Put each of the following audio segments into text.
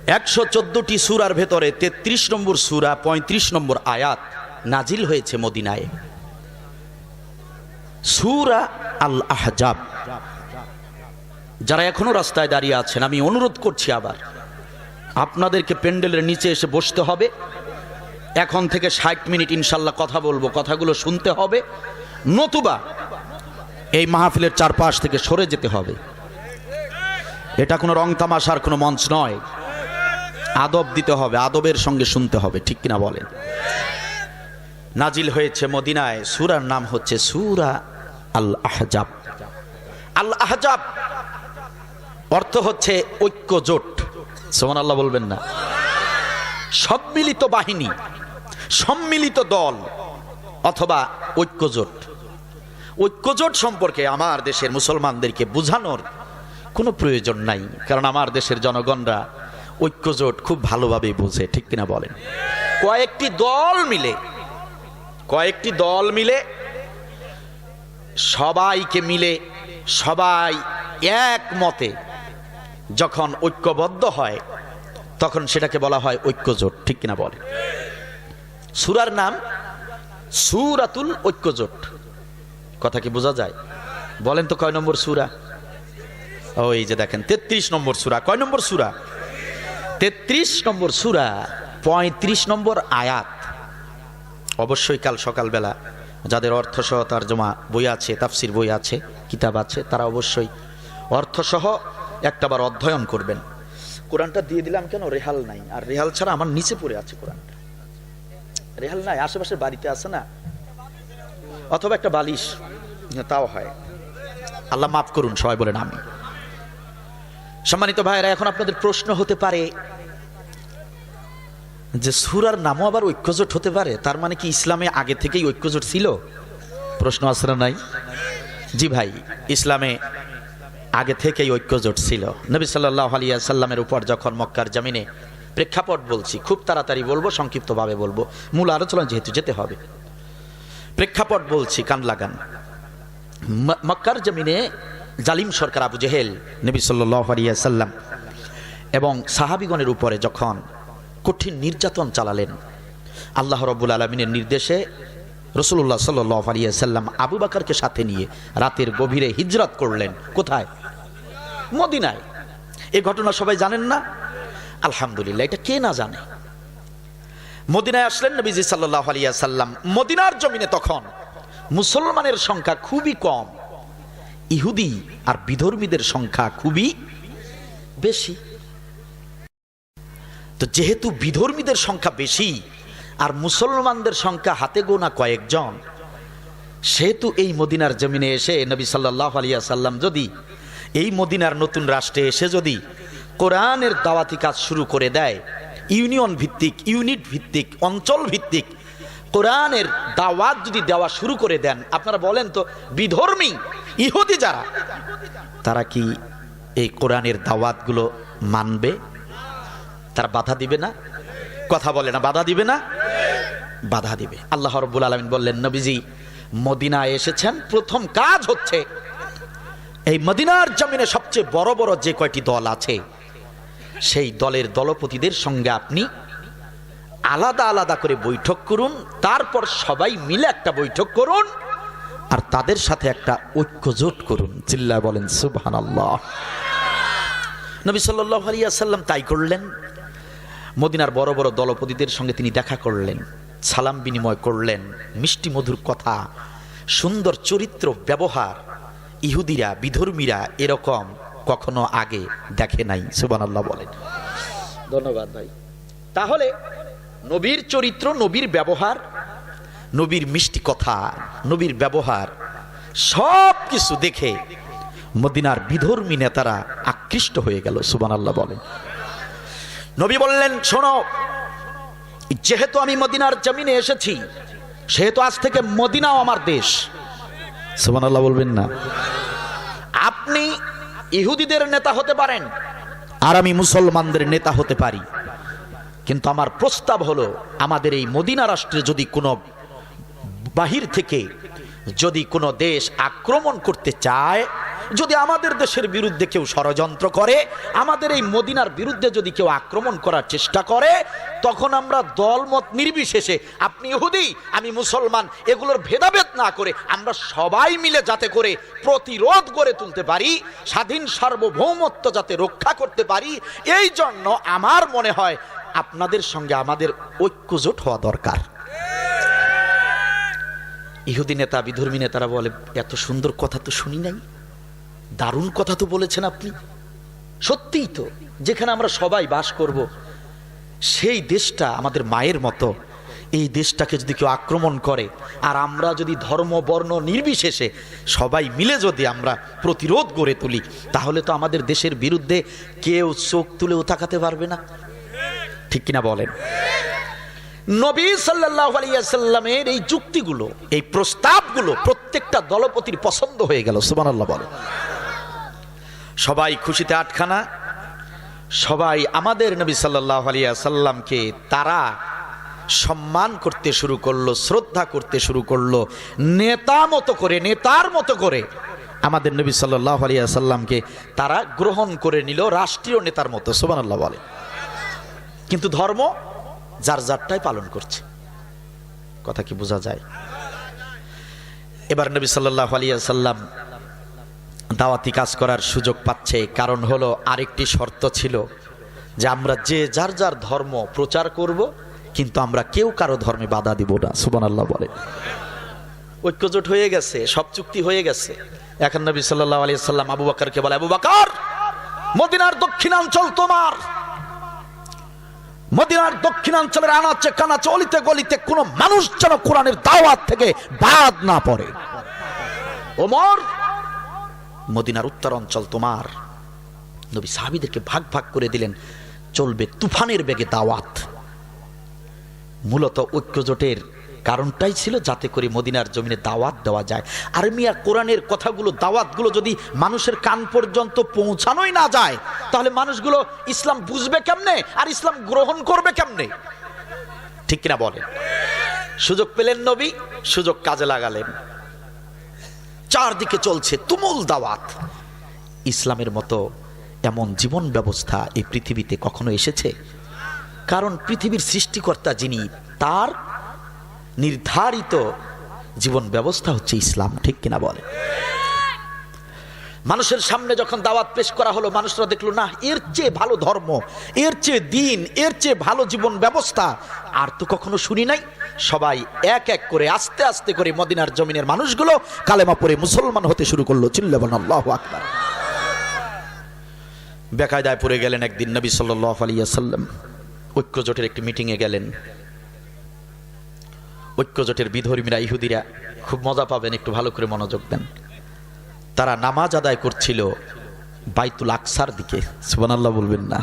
114টি সূরার ভেতরে 33 নম্বর সূরা 35 নম্বর আয়াত নাজিল হয়েছে মদিনায়। সূরা আল আহজাব। যারা এখনো রাস্তায় দাঁড়িয়ে আছেন, আমি অনুরোধ করছি আবার আপনাদেরকে প্যান্ডেলের নিচে এসে বসতে হবে। এখন থেকে 60 মিনিট ইনশাল্লাহ কথা বলবো, কথাগুলো শুনতে হবে, নতুবা এই মাহফিলের চারপাশ থেকে সরে যেতে হবে। এটা কোনো রং তামাশার কোনো মঞ্চ নয়, আদব দিতে হবে, আদবের সঙ্গে শুনতে হবে, ঠিক কিনা বলেন? নাজিল হয়েছে মদিনায়, সূরার নাম হচ্ছে সূরা আল আহজাব। আল আহজাব অর্থ হচ্ছে ঐক্যজোট। সুবহানাল্লাহ বলবেন না? সম্মিলিত বাহিনী, সম্মিলিত দল অথবা ঐক্যজোট। ঐক্যজোট সম্পর্কে আমার দেশের মুসলমানদেরকে বোঝানোর কোনো প্রয়োজন নাই, কারণ আমার দেশের জনগণরা ঐক্যজোট খুব ভালোভাবে বোঝে, ঠিক কিনা বলেন? কয়েকটি দল মিলে সবাইকে মিলে সবাই এক মতে যখন ঐক্যবদ্ধ হয় তখন সেটাকে বলা হয় ঐক্যজোট, ঠিক কিনা বলেন? সূরার নাম সূরাতুল ঐক্যজোট। কথা কি বোঝা যায়? বলেন তো কয় নম্বর সূরা? ওই যে দেখেন 33 নম্বর সূরা। কয় নম্বর সূরা? 33 নম্বর সূরা 35 নম্বর আয়াত। অবশ্যই কাল সকালবেলা যাদের অর্থসহ তরজমা বই আছে, তাফসির বই আছে, কিতাব আছে, তারা অবশ্যই অর্থসহ একটাবার অধ্যয়ন করবেন। কোরআনটা দিয়ে দিলাম কেন? রেহাল নাই, আর রেহাল ছাড়া আমার নিচে পড়ে আছে কোরআনটা। রেহাল নাই, আশেপাশে বাড়িতে আছে না, অথবা একটা বালিশ, তাও হয়। আল্লাহ মাফ করুন, সবাই বলেন আমি। সম্মানিত ভাইরা, এখন আপনাদের প্রশ্ন হতে পারে যে সূরার নামও আবার ঐক্যজোট হতে পারে, তার মানে কি ইসলামে আগে থেকেই ঐক্যজোট ছিল? প্রশ্ন আছে না নাই? জি ভাই, ইসলামে আগে থেকেই ঐক্যজোট ছিল। নবী সাল্লাল্লাহু আলাইহি ওয়াসাল্লামের উপর যখন মক্কার জমিনে, প্রেক্ষাপট বলছি, খুব তাড়াতাড়ি বলবো, সংক্ষিপ্তভাবে বলবো, মূল আলোচনা যেহেতু যেতে হবে। প্রেক্ষাপট বলছি, কান লাগান। মক্কার জমিনে জালিম সরকার আবু জেহেল নবী সাল্লাল্লাহু আলাইহি ওয়াসাল্লাম এবং সাহাবীগণের উপরে যখন কঠিন নির্যাতন চালালেন, আল্লাহ রাব্বুল আলামিনের নির্দেশে রাসূলুল্লাহ সাল্লাল্লাহু আলাইহি ওয়াসাল্লাম আবু বকরকে সাথে নিয়ে রাতের গভীরে হিজরত করলেন। কোথায়? মদিনায়। এই ঘটনা সবাই জানেন না? আলহামদুলিল্লাহ, এটা কে না জানে? মদিনায় আসলেন নবীজি সাল্লাল্লাহু আলাইহি ওয়াসাল্লাম। মদিনার জমিনে তখন মুসলমানের সংখ্যা খুবই কম, ইহুদি আর বিধর্মীদের সংখ্যা খুবই বেশি। তো যেহেতু বিধর্মীদের সংখ্যা বেশি আর মুসলমানদের সংখ্যা হাতে গোনা কয়েকজন, সেহেতু এই মদিনার জমিনে এসে নবী সাল্লাল্লাহু আলাইহি ওয়াসাল্লাম যদি এই মদিনার নতুন রাষ্ট্রে এসে যদি কোরআনের দাওয়াতি কাজ শুরু করে দেয়, ইউনিয়ন ভিত্তিক, ইউনিট ভিত্তিক, অঞ্চল ভিত্তিক কোরআনের দাওয়াত যদি দেওয়া শুরু করে দেন, আপনারা বলেন তো বিধর্মী ইহুদি যারা, তারা কি এই কোরআনের দাওয়াতগুলো মানবে? তারা বাধা দিবে না? কথা বলে না, বাধা দিবে না? বাধা দিবে। আল্লাহ রাব্বুল আলামিন বললেন, নবীজি মদিনায় এসেছেন, প্রথম কাজ হচ্ছে এই মদিনার জমিনে সবচেয়ে বড় বড় যে কয়টি দল আছে সেই দলের দলপতিদের সঙ্গে আপনি আলাদা আলাদা করে বৈঠক করুন, তারপর সবাই মিলে একটা বৈঠক করুন আর তাদের সাথে একটা ঐক্যজোট করুন। চিল্লায় বলেন সুবহানাল্লাহ। নবী সাল্লাল্লাহু আলাইহি ওয়াসাল্লাম তাই করলেন। মদিনার বড় বড় দলপতিদের সঙ্গে তিনি দেখা করলেন, সালাম বিনিময় করলেন, মিষ্টি মধুর কথা, সুন্দর চরিত্র ব্যবহার। ইহুদিরা, বিধর্মীরা এরকম কখনো আগে দেখে নাই। সুবহানাল্লাহ বলেন। ধন্যবাদ ভাই। তাহলে নবীর চরিত্র, নবীর ব্যবহার, নবীর মিষ্টি কথা, নবীর ব্যবহার সব কিছু দেখে মদিনার বিধর্মী নেতারা আকৃষ্ট হয়ে গেল। সুবহানাল্লাহ বলেন। নবী বললেন, শোনো, যেহেতু আমি মদিনার জমিনে এসেছি, সেহেতু আজ থেকে মদিনাও আমার দেশ। সুবহানাল্লাহ বলবেন না? আপনি ইহুদিদের নেতা হতে পারেন আর আমি মুসলমানদের নেতা হতে পারি, কিন্তু আমার প্রস্তাব হলো, আমাদের এই মদিনা রাষ্ট্রে যদি কোনো বাহির থেকে যদি কোনো দেশ আক্রমণ করতে চায়, যদি আমাদের দেশের বিরুদ্ধে কেউ ষড়যন্ত্র করে, আমাদের এই মদিনার বিরুদ্ধে যদি কেউ আক্রমণ করার চেষ্টা করে, তখন আমরা দলমত নির্বিশেষে, আপনি ইহুদি আমি মুসলমান, এগুলোর ভেদাভেদ না করে আমরা সবাই মিলে যাতে করে প্রতিরোধ গড়ে তুলতে পারি, স্বাধীন সার্বভৌমত্ব যাতে রক্ষা করতে পারি, এই জন্য আমার মনে হয় আপনাদের সঙ্গে আমাদের ঐক্যজোট হওয়া দরকার। ইহুদি নেতা, বিধর্মী নেতারা বলে, এত সুন্দর কথা তো শুনি নাই, দারুণ কথা তো বলেছেন আপনি। সত্যিই তো, যেখানে আমরা সবাই বাস করব, সেই দেশটা আমাদের মায়ের মতো, এই দেশটাকে যদি কেউ আক্রমণ করে, আর আমরা যদি ধর্ম বর্ণ নির্বিশেষে সবাই মিলে যদি আমরা প্রতিরোধ গড়ে তুলি, তাহলে তো আমাদের দেশের বিরুদ্ধে কেউ চোখ তুলেও তাকাতে পারবে না। ঠিক কিনা বলেন? নবী সাল্লাল্লাহু আলাইহি ওয়াসাল্লামের এই যুক্তিগুলো, এই প্রস্তাবগুলো প্রত্যেকটা দলপতির পছন্দ হয়ে গেল। সুবহানাল্লাহ বলে। সবাই খুশিতে আটখানা, সবাই আমাদের নবী সাল্লাল্লাহু আলাইহি ওয়াসাল্লামকে তারা সম্মান করতে শুরু করলো, শ্রদ্ধা করতে শুরু করলো, নেতার মতো করে আমাদের নবী সাল্লাল্লাহু আলাইহি ওয়াসাল্লামকে তারা গ্রহণ করে নিল রাষ্ট্রীয় নেতার মতো। সুবহানাল্লাহ বলে। কিন্তু ধর্ম যার যারটাই পালন করছে। কথা কি বোঝা যায়? এবার নবী সাল্লাল্লাহু আলাইহি ওয়াসাল্লাম দাওয়াতি কাজ করার সুযোগ পাচ্ছে, কারণ হলো আরেকটি শর্ত ছিল যে আমরা যে যার যার ধর্ম প্রচার করব, কিন্তু আমরা কেউ কারো ধর্মে বাধা দিব না। সুবহানাল্লাহ বলে। ঐক্যজোট হয়ে গেছে, সব চুক্তি হয়ে গেছে। এখন নবী সাল্লাল্লাহু আলাইহি ওয়াসাল্লাম আবু বকরকে বলে, আবু বকর, মদিনার দক্ষিণাঞ্চল তোমার, মদিনার দক্ষিণাঞ্চলের আনাচে কানাচে অলিতে গলিতে কোনো মানুষ যেন কোরআনের দাওয়াত থেকে বাদ না পড়ে। ওমর, মদিনার উত্তর অঞ্চল তোমার। নবী সাহাবীদেরকে ভাগ ভাগ করে দিলেন, চলবে তুফানের বেগে দাওয়াত। মূলত ঐক্যজোটের কারণটাই ছিল যাতে করে মদিনার জমিনে দাওয়াত দেওয়া যায়। আর মিয়া, কোরআনের কথাগুলো, দাওয়াতগুলো যদি মানুষের কান পর্যন্ত পৌঁছানোই না যায়, তাহলে মানুষগুলো ইসলাম বুঝবে কেমনে আর ইসলাম গ্রহণ করবে কেমনে? ঠিক কিনা বলেন? সুযোগ পেলেন নবী, সুযোগ কাজে লাগালেন। চারদিকে চলছে তুমুল দাওয়াত। ইসলামের মতো এমন জীবন ব্যবস্থা এই পৃথিবীতে কখনো এসেছে? কারণ পৃথিবীর সৃষ্টিকর্তা যিনি, তার নির্ধারিত জীবন ব্যবস্থা হচ্ছে ইসলাম। ঠিক কিনা বলে? মানুষের সামনে যখন দাওয়াত পেশ করা হলো, মানুষরা দেখলো, না, এর চেয়ে ভালো ধর্ম, এর চেয়ে দিন, এর চেয়ে ভালো জীবন ব্যবস্থা আর তো কখনো শুনি নাই। সবাই এক এক করে আস্তে আস্তে করে মদিনার জমিনের মানুষগুলো কালেমা পড়ে মুসলমান হতে শুরু করলো। চিল্লায়া বলেন আল্লাহু আকবার। বেকায়দায় পড়ে গেলেন একদিন নবী সাল্লাল্লাহু আলাইহি ওয়াসাল্লাম। ঐক্যজোটের একটি মিটিংয়ে গেলেন। ঐক্যজোটের বিধর্মীরা, ইহুদিরা, খুব মজা পাবেন, একটু ভালো করে মনোযোগ দেন। তারা নামাজ আদায় করছিল বাইতুল আকসার দিকে। সুবহানাল্লাহ বলবেন না?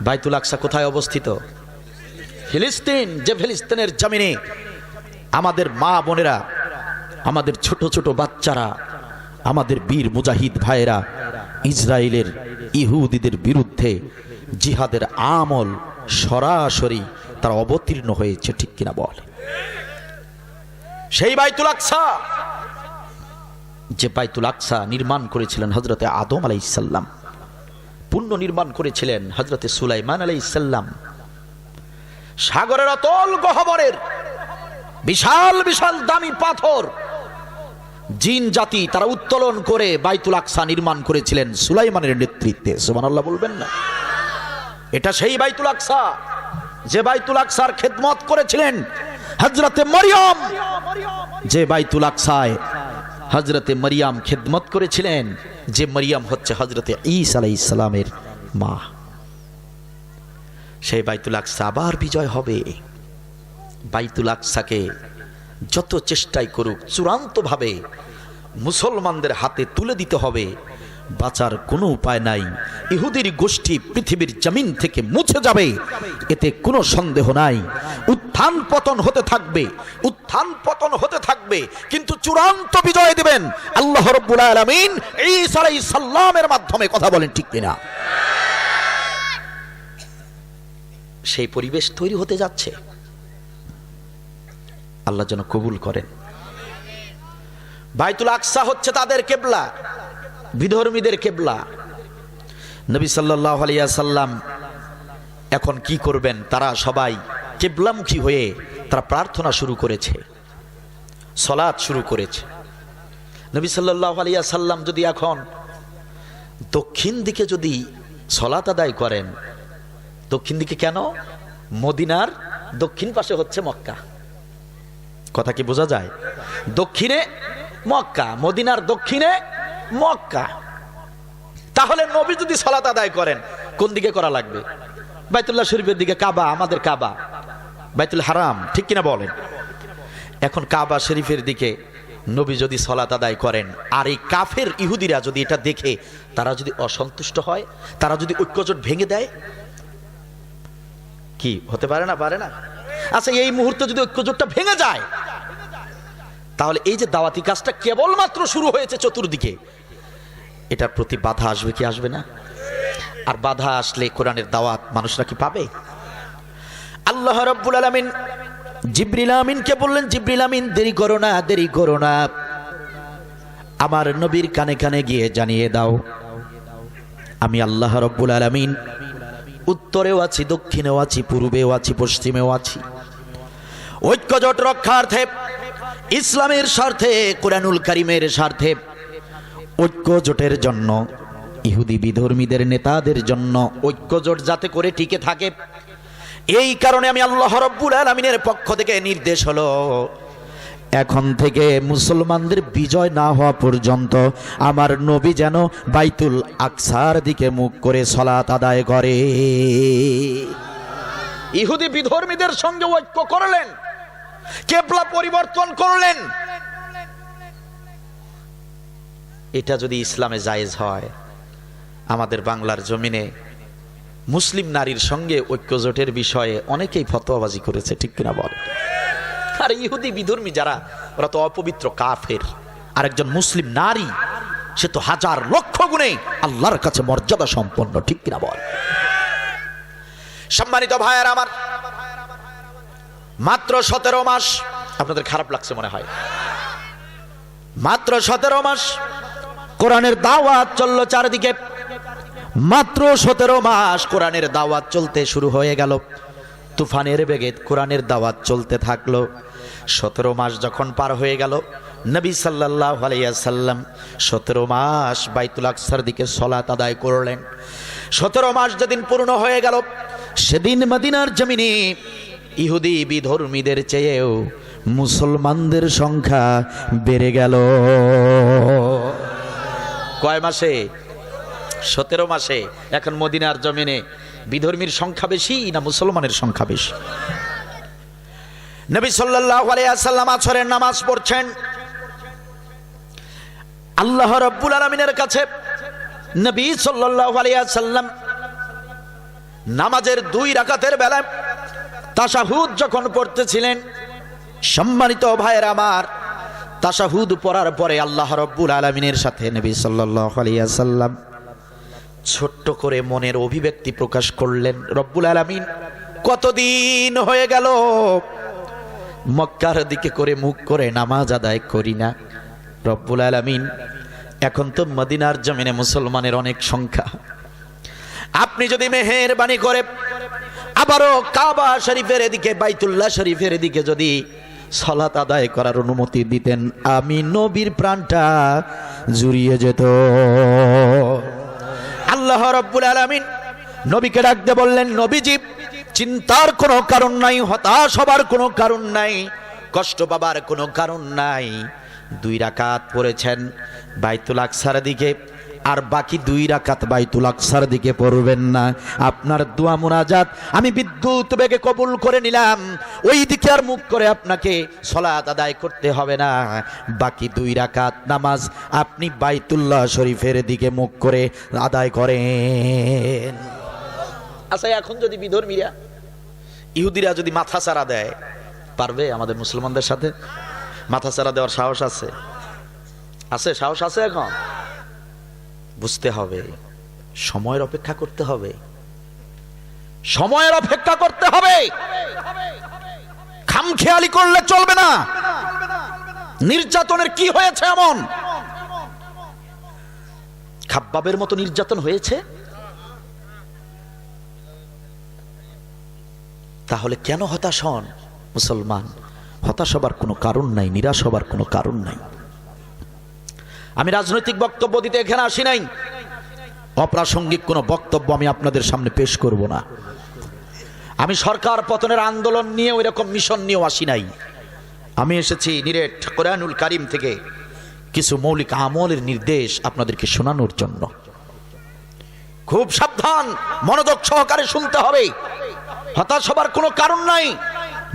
বাইতুল আকসা কোথায় অবস্থিত? ফিলিস্তিন। যে ফিলিস্তিনের জমিনে আমাদের মা বোনেরা, আমাদের ছোট ছোট বাচ্চারা, আমাদের বীর মুজাহিদ ভাইয়েরা ইসরায়েলের ইহুদিদের বিরুদ্ধে জিহাদের আমল সরাসরি তারা অবতীর্ণ হয়েছে। ঠিক কিনা বলে? সেই বাইতুল আকসা, যে বাইতুল আকসা নির্মাণ করেছিলেন হযরতে আদম আলাইহিস সালাম, পুণ্য নির্মাণ করেছিলেন হযরতে সুলাইমান আলাইহিস সালাম। সাগরের অতল গহ্বরের বিশাল বিশাল দামি পাথর জিন জাতি তারা উত্তোলন করে বাইতুল আকসা নির্মাণ করেছিলেন সুলাইমানের নেতৃত্বে। সুবহানাল্লাহ বলবেন না? এটা সেই বাইতুল আকসা, যে বাইতুল আকসার খেদমত করেছিলেন হযরতে মরিয়ম, যে বাইতুল আকসায় হযরতে মরিয়ম খেদমত করেছিলেন, যে মরিয়ম হচ্ছে হযরতে ঈসা আলাইহিস সালামের মা। সেই বাইতুল আকসা আবার বিজয় হবে। বাইতুল আকসাকে যত চেষ্টাই করুক, চূড়ান্তভাবে মুসলমানদের হাতে তুলে দিতে হবে। বাঁচার কোনো উপায় নাই। ইহুদির গোষ্ঠী পৃথিবীর জমিন থেকে মুছে যাবে, এতে কোনো সন্দেহ নাই। উত্থান পতন হতে থাকবে, উত্থান পতন হতে থাকবে, কিন্তু চূড়ান্ত বিজয় দিবেন আল্লাহ রাব্বুল আলামিন ঈসা আলাইহিস সালামের মাধ্যমে। কথা বলেন ঠিক কিনা? সেই পরিবেশ তৈরি হতে যাচ্ছে। আল্লাহ যেন কবুল করেন। বাইতুল আকসা হচ্ছে তাদের কেবলা, বিধর্মীদের কেবলা। নবী সাল্লাল্লাহু আলাইহি ওয়াসাল্লাম এখন কি করবেন? তারা সবাই কেবলামুখী হয়ে তারা প্রার্থনা শুরু করেছে, সালাত শুরু করেছে। নবী সাল্লাল্লাহু আলাইহি ওয়াসাল্লাম যদি এখন দক্ষিণ দিকে যদি সালাত আদায় করেন, দক্ষিণ দিকে কেন? মদিনার দক্ষিণ পাশে হচ্ছে মক্কা। কথা কি বোঝা যায়? দক্ষিণে মক্কা, মদিনার দক্ষিণে মক্কা। তাহলে নবী যদি সালাত আদায় করেন কোন দিকে করা লাগবে? বাইতুল্লাহ শরীফের দিকে, কাবা, আমাদের কাবা, বাইতুল হারাম, ঠিক কিনা বলেন? এখন কাবা শরীফের দিকে নবী যদি সালাত আদায় করেন, আর এই কাফের ইহুদিরা যদি এটা দেখে তারা যদি অসন্তুষ্ট হয়, তারা যদি ঐক্যজোট ভেঙে দেয়, কি হতে পারে না? পারে না? আচ্ছা, এই মুহূর্তে যদি ঐক্যজোটটা ভেঙে যায়, তাহলে এই যে দাওয়াতি কাজটা কেবলমাত্র শুরু হয়েছে চতুর্দিকে, এটার প্রতি বাধা আসবে কি আসবে না? আর বাধা আসলে কোরআনের দাওয়াত মানুষরা কি পাবে? আল্লাহ রাব্বুল আলামিন জিবরিল আমিনকে বললেন, জিবরিল আমিন দেরি করো না, দেরি করো না, আমার নবীর কানে কানে গিয়ে জানিয়ে দাও, আমি আল্লাহ রাব্বুল আলামিন উত্তরেও আছি, দক্ষিণেও আছি, পূর্বেও আছি, পশ্চিমেও আছি। ঐক্যজোট রক্ষার্থে, ইসলামের স্বার্থে, কোরআনুল কারীমের স্বার্থে, ঐক্যজোটের জন্য, ইহুদি বিধর্মীদের নেতাদের জন্য ঐক্যজোট যাতে করে টিকে থাকে, এই কারণে আমি আল্লাহ রাব্বুল আলামিনের পক্ষ থেকে নির্দেশ হলো, এখন থেকে মুসলমানদের বিজয় না হওয়া পর্যন্ত আমার নবী যেন বাইতুল আকসার দিকে মুখ করে সালাত আদায় করে। ইহুদি বিধর্মীদের সঙ্গে ঐক্য করলেন, কিবলা পরিবর্তন করলেন। এটা যদি ইসলামে জায়েজ হয়, আমাদের বাংলার জমিনে মুসলিম নারীর সঙ্গে ঐক্যজোটের বিষয়ে অনেকেই ফতোয়াবাজি করেছে, ঠিক কিনা বল? আর ইহুদি বিধর্মী যারা, ওরা তো অপবিত্র কাফের। আর একজন মুসলিম নারী, সে তো হাজার লক্ষ গুণে আল্লাহর কাছে মর্যাদা সম্পন্ন, ঠিক কিনা বল? সম্মানিত ভাইয়েরা আমার, মাত্র 17 মাস, আপনাদের খারাপ লাগছে মনে হয়, মাত্র 17 মাস কোরআনের দাওয়াত চলল চারদিকে। মাত্র 17 মাস কোরআনের দাওয়াত চলতে শুরু হয়ে গেল, তুফানের বেগে কোরআনের দাওয়াত চলতে থাকলো। 17 মাস যখন পার হয়ে গেল, নবী সাল্লাল্লাহু আলাইহি ওয়াসাল্লাম 17 মাস বাইতুল আকসার দিকে সালাত আদায় করলেন। 17 মাস যেদিন পূর্ণ হয়ে গেল, সেদিন মদিনার জমিনে ইহুদি বিধর্মীদের চেয়েও মুসলমানদের সংখ্যা বেড়ে গেল। কয় মাসে? 17 মাসে। এখন মদিনার জমিনে বিধর্মীর সংখ্যা বেশি না মুসলমানের সংখ্যা বেশি? নবী সাল্লাল্লাহু আলাইহি ওয়াসাল্লাম আসরের নামাজ পড়ছেন, আল্লাহ রাব্বুল আলামিনের কাছে নবী সাল্লাল্লাহু আলাইহি ওয়াসাল্লাম নামাজের 2 রাকাতের বেলায় তাশাহুদ যখন পড়তেছিলেন, সম্মানিত ভাইয়েরা আমার, তাশাহুদ পড়ার পরে আল্লাহ রাব্বুল আলামিনের সাথে নবী সাল্লাল্লাহু আলাইহি ওয়াসাল্লাম ছোট্ট করে মনের অভিব্যক্তি প্রকাশ করলেন। রব্বুল আলামিন, কতদিন হয়ে গেল মক্কার দিকে করে মুখ করে নামাজ আদায় করি না। রব্বুল আলামিন, এখন তো মদিনার জমিনে মুসলমানের অনেক সংখ্যা, আপনি যদি মেহেরবানি করে আবারও কাবা শরীফের দিকে, বাইতুল্লাহ শরীফের দিকে যদি সালাত আদায় করার অনুমতি দিতেন, আমি নবীর প্রাণটা জুড়িয়ে যেত। আল্লাহ রাব্বুল আলামিন নবীকে ডাকতে বললেন, নবীজি, চিন্তার কোনো কারণ নাই, হতাশ হবার কোনো কারণ নাই, কষ্ট পাবার কোনো কারণ নাই। 2 রাকাত পড়েছেন বাইতুল আকসার দিকে, আর বাকি 2 রাকাত বাইতুল আকসার দিকে পড়বেন না। আপনার দোয়া মুনাজাত আমি বিদ্যুৎ বেগে কবুল করে নিলাম, ওই দিকে আর মুখ করে আপনাকে সালাত আদায় করতে হবে না। বাকি 2 রাকাত নামাজ আপনি বাইতুল্লাহ শরীফের দিকে মুখ করে আদায় করেন। আচ্ছা, এখন যদি বিধর্মীরা, ইহুদিরা যদি মাথা চারা দেয়, পারবে আমাদের মুসলমানদের সাথে মাথা চারা দেওয়ার সাহস আছে? আছে? সাহস আছে? এখন বুঝতে হবে, সময়ের অপেক্ষা করতে হবে, সময়ের অপেক্ষা করতে হবে। খামখেয়ালি করলে চলবে না। নির্যাতনের কি হয়েছে এমন? খাব্বাবের মতো নির্যাতন হয়েছে? তাহলে কেন হতাশ হন মুসলমান? হতাশ হবার কোনো কারণ নাই, নিরাশ হবার কোনো কারণ নাই। আমি রাজনৈতিক বক্তব্য দিতে এখানে আসি নাই, অপ্রাসঙ্গিক কোনো বক্তব্য আমি আপনাদের সামনে পেশ করব না। আমি সরকার পতনের আন্দোলন নিয়ে ওই রকম মিশন নিয়েও আসি নাই। আমি এসেছি নিরেট কোরআনুল কারীম থেকে কিছু মৌলিক আমলের নির্দেশ আপনাদেরকে শোনানোর জন্য। খুব সাবধান, মনোযোগ সহকারে শুনতে হবে। হতাশ হবার কোনো কারণ নাই,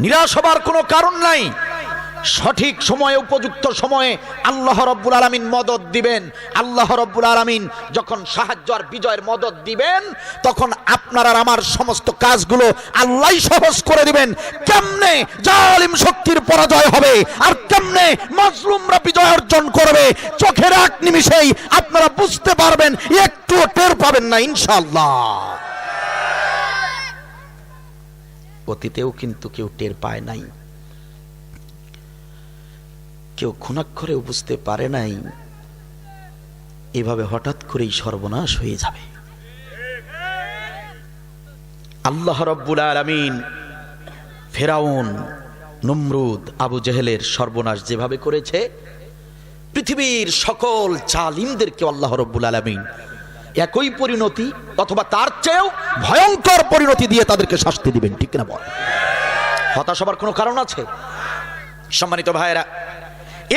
নিরাশ হবার কোনো কারণ নাই। সঠিক সময়ে, উপযুক্ত সময়ে আল্লাহ রব্বুল আলামিন মদদ দিবেন। আল্লাহ রব্বুল আলামিন যখন সাহায্য আর বিজয়ের মদদ দিবেন, তখন আপনার আর আমার সমস্ত কাজগুলো আল্লাহই সহজ করে দিবেন। কেমনে জালিম শক্তির পরাজয় হবে আর কেমনে মাজলুমরা বিজয় অর্জন করবে, চোখের এক নিমিষেই আপনারা বুঝতে পারবেন, একটু টের পাবেন না ইনশাআল্লাহ। অতীতেও কিন্তু কেউ টের পায় নাই, কেউ খুনাক্ষরেও বুঝতে পারে নাই এভাবে হঠাৎ করেই সর্বনাশ হয়ে যাবে। আল্লাহ রাব্বুল আলামিন ফেরাউন, নমরুদ, আবু জেহেলের সর্বনাশ যেভাবে করেছে, পৃথিবীর সকল জালিমদেরকে আল্লাহ রাব্বুল আলামিন একই পরিণতি অথবা তার চেয়েও ভয়ঙ্কর পরিণতি দিয়ে তাদেরকে শাস্তি দিবেন। ঠিক না বল? হতাশ হবার কোনো কারণ আছে? সম্মানিত ভাইয়েরা,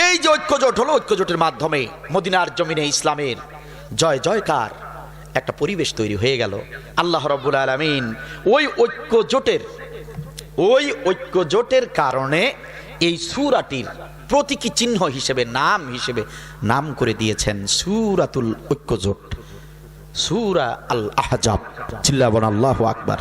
এই যে ঐক্যজোট হলো, ঐক্যজোটের মাধ্যমে মদিনার জমিনে ইসলামের জয় জয়কার একটা পরিবেশ তৈরি হয়ে গেল। আল্লাহ রাব্বুল আলামিন ওই ঐক্যজোটের কারণে এই সূরাটির প্রতীকী চিহ্ন হিসেবে, নাম করে দিয়েছেন সূরাতুল ঐক্যজোট, সূরা আল আহজাব। চিল্লাবন আল্লাহু আকবার।